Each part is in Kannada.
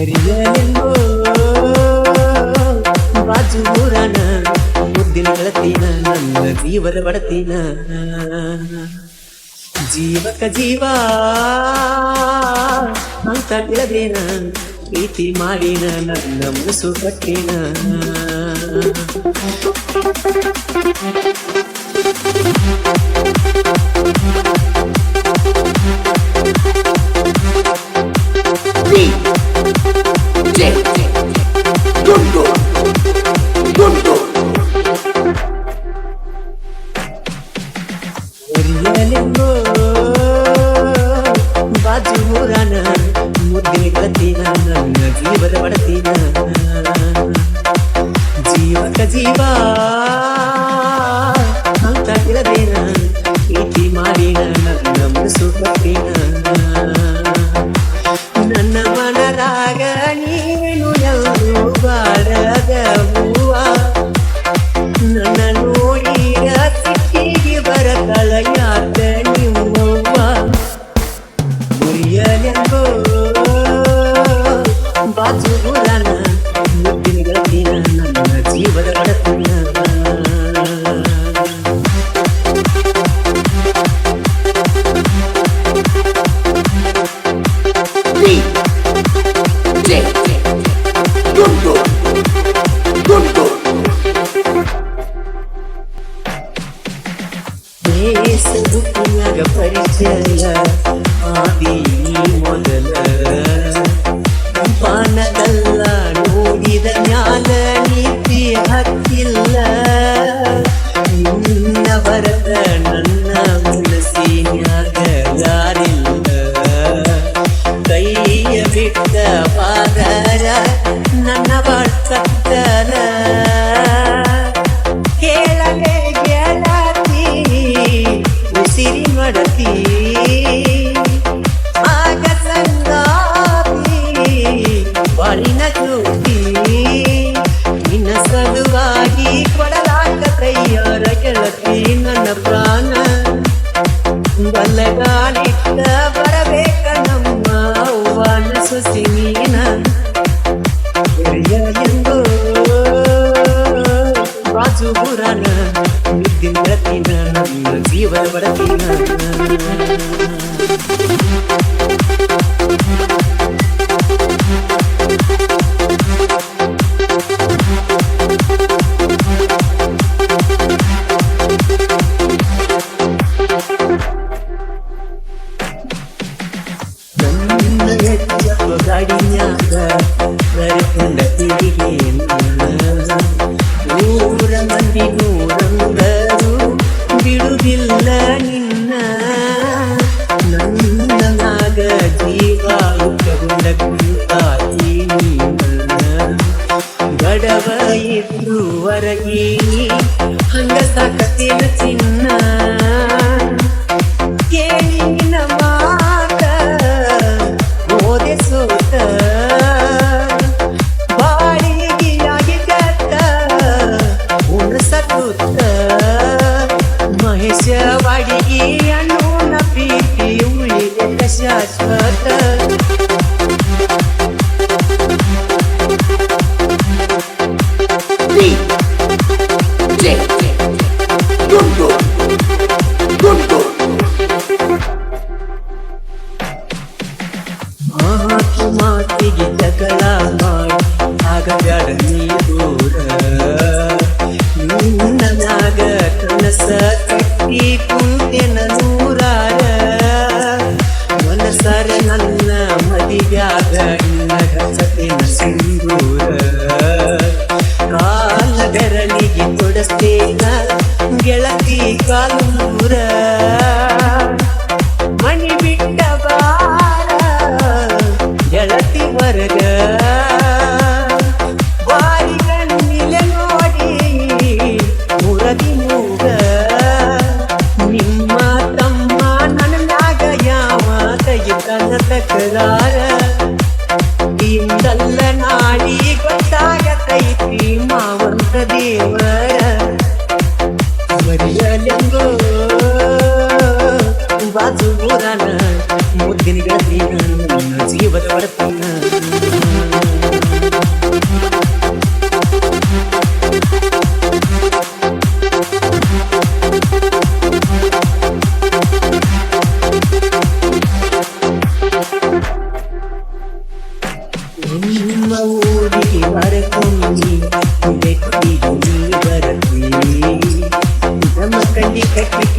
ಎರಿಯಲೆಂಗೋ ಬಾಜೂರನ ಮುದ್ದಿನ ಗೆಳತಿನ ನನ್ನ ಜೀವದ ಬಡತಿನ ಜೀವಕ ಜೀವ ಅಂತ ತಿಳಿದೇನ ಪ್ರೀತಿ ಮಾಡಿನ ನನ್ನ ಮನಸ್ಸು ಕಟ್ಟಿನ ಎರಿಯಲೆಂಗೋ ಬಾಜೂರನ ಮುದ್ದಿನ ಗೆಳತಿನ ನನ್ನ ಜೀವದ ಬಡತಿನ ಜೀವಕ ಜೀವ ಅಂತ ತಿಳಿದೇನ ಪ್ರೀತಿ ಮಾಡಿನ ನನ್ನ ಮನಸ್ಸು ಕಟ್ಟಿನ ನನ್ನ ಮನರಾಗ ನೀನು ಎಲ್ಲೂ ಬಾರದ ಹೂವ ನನ್ನ ನೋಡಿರ ಸಿಕ್ಕಿಗೆ ಬರತಳ ಯಾತ ನಿಮ್ಮವ್ವ ಮುರಿಯಲೆಂಗೋ ಬಾಜೂರನ ಮುದ್ದಿನ ಗೆಳತಿನ ನನ್ನ ಜೀವದ ಬಡತಿನ ಫೇಸ್ಬುಕ್ನಾಗ ಪರಿಚಯ ಆದಿ ಮೊದಲ ಪಾನದಲ್ಲ ನೋಡಿದ ಮ್ಯಾಲ ನೀತಿ ಹತ್ತಿಲ್ಲ ನಿನ್ನ ಬರದ ನನ್ನ ಮನಸ್ಸಿನ್ಯಾಗ ಯಾರಿಲ್ಲ ಕೈಯ ಬಿಟ್ಟ ಬಾದರ ನನ್ನ ಬರ್ತನ ಕೇಳಲೇ ಗೆಳತಿ ಉಸಿರಿ ಮಡತಿ ಆಗ ಸಂಗಾತಿ ಬಾಳಿನ ಜ್ಯೋತಿ ನಿನ್ನ ಸಲುವಾಗಿ ಕೊಡಲಾಕ ತಯ್ಯಾರ ಗೆಳತಿ ನನ್ನ ಪ್ರಾಣ ಬಲ್ಲಗಾಲಿಟ್ಟ ಬರಬೇಕ ನಮ್ಮ ಅವ್ವನ ಸೊಸಿ ನೀನ ಎರಿಯಲೆಂಗೋ ಬಾಜೂರನ ಮುದ್ದಿನ ಗೆಳತಿನ ನನ್ನ ಜೀವದ ಬಡತಿನ ನನ್ನ ಹೆಚ್ಚು ಗಾಡಿನ್ಯಾಗ ಬರೆಕೊಂಡ ತಿರುಗೇನ ನೂರ ಮಂದಿ ನೂರಂದರು ಬಿಡುವುದಿಲ್ಲ ನಿನ್ನ ನನ್ನನಾಗ ಜೀವ ಉಟ್ಟಗೊಂಡ ಕುಂತಾತಿ ನೀನ ಗಡವ ಇದ್ರು ಹೊರಗಿ ಹಂಗ ಸಾಕತೇನ ಚಿನ್ನ ಕೇಳಿ ನಿನ್ನ ಮಾತ ಓದೆ ಸೋತ ಮಹೇಶವಾಡಿಗೆ ಅನ್ನೋನ ಪ್ರೀತಿ ಉಳಿದ ಶಾಶ್ವತ ಮಾತು ಮಾತಿಗೆ ಜಗಳ ಮಾಡಿ ಆಗಬೇಡ ನೀ ದೂರ ನಿನ್ನನಾಗ ಕನಸ ಕಟ್ಟಿ ಕುಂತೆನ ನೂರಾರ ಮನಸರ ನನ್ನ ಮದಿವ್ಯಾಗ ನಿನ್ನ ಹಚ್ಚತೇನ ಸಿಂಧೂರ ಕಾಲ ಬೆರಳಿಗೆ ಕೊಡಸ್ತೇನ ಗೆಳತಿ ಕಾಲೂರ ಮಣಿ ಬಿಟ್ಟ ಬಾರ ಗೆಳತಿ ಹೊರಗ ಬಾರಿ ಕಣ್ಣಿಲೆ ನೋಡಿ ಮುರದಿ ಮೂಗ ನಿಮ್ಮ ತಮ್ಮ ನನ್ನಾಗ ಯಾವ ತೆಗಿತನ ತಕರಾರ ಇಂದಲ್ಲ ನಾಡಿ ಗೊತ್ತಾಗತೈತಿ ಮಾವಂತ ದೇವರ ಮರಿಯಲೆಂಗೋ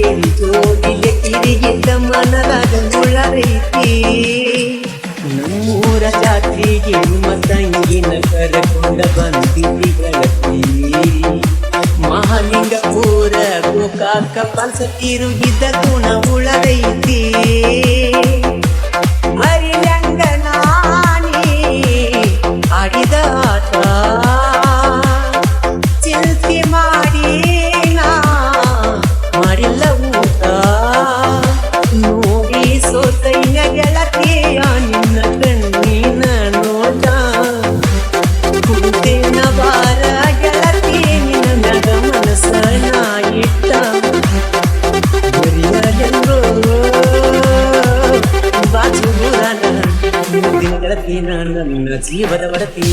ಕೇಳಿ ಜೋಡಿಲೆ ಕಿರಿಗಿದ್ದ ಮನದಾಗ ಮುಳರೈತಿ ನಮ್ಮೂರ ಜಾತ್ರೆಗೆ ನಿಮ್ಮ ತಂಗಿನ ಕರಕೊಂಡ ಬಂದಿದ್ದಿ ಗೆಳತಿ ಮಹಾಲಿಂಗಪುರ ಗೋಕಾಕ ಪಲ್ಸ ತಿರುಗಿದ್ದ ಗುಣ ಉಳದೈತಿ ಮರಿಲಂಗ ನಾನಿ ಆಡಿದ ಆಟ ಚಿಂತೆ ಮಾಡಿ ಮಾಡಿಲ್ಲ ಊಟ ನೋಡಿ ಸೋತೈನ ಗೆಳತಿಯ ನಿನ್ನ ಕಣ್ಣಿನ ನೋಟ ಕುಂತೇನ ಬಾರ ಗೆಳತಿ ನಿನ್ನ ಮನಸ್ಸನ ಇಟ್ಟ ಬರಿಯಲೆಂದು ಬಾಜುಗುರನ ಮುಂದಿನ ಗೆಳತಿ ನನ್ನ ಜೀವದ ಒಡತಿ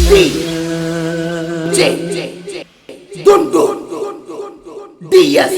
Dun dun dun dun dun. Díaz.